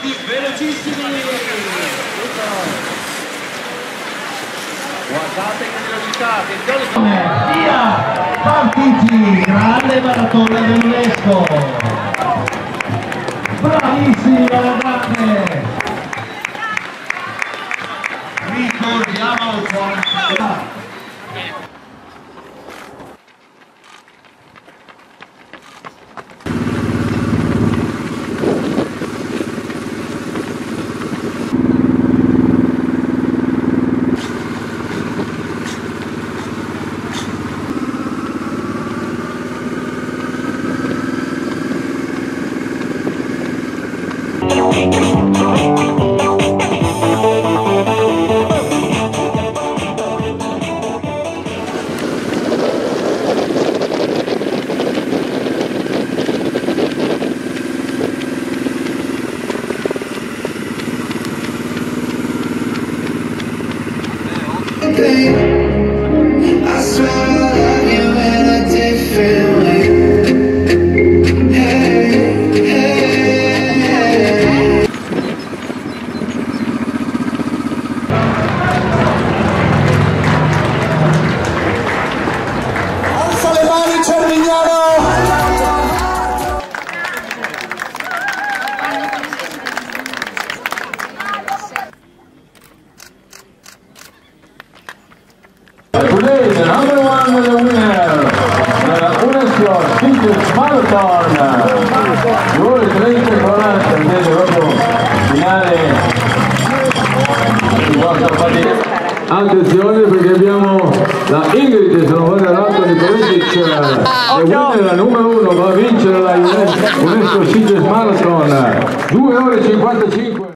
tutti velocissimi. Guardate che velocità, attenzione. Via! Partiti, grande maratona dell'UNESCO. Bravissimi ragazze. Ricordiamo il buon. I swear I love you in a different way. Hey, hey, hey. Alza le mani, Cervignano! Today the number one winner, the UNESCO Speakers Marathon, 2 ore 30 e 40, vedete proprio finale. Attenzione perché abbiamo la Ingrid, sono guardato di Kovacic, e winner la numero 1 va a vincere la UNESCO Speakers Marathon, 2 ore 55.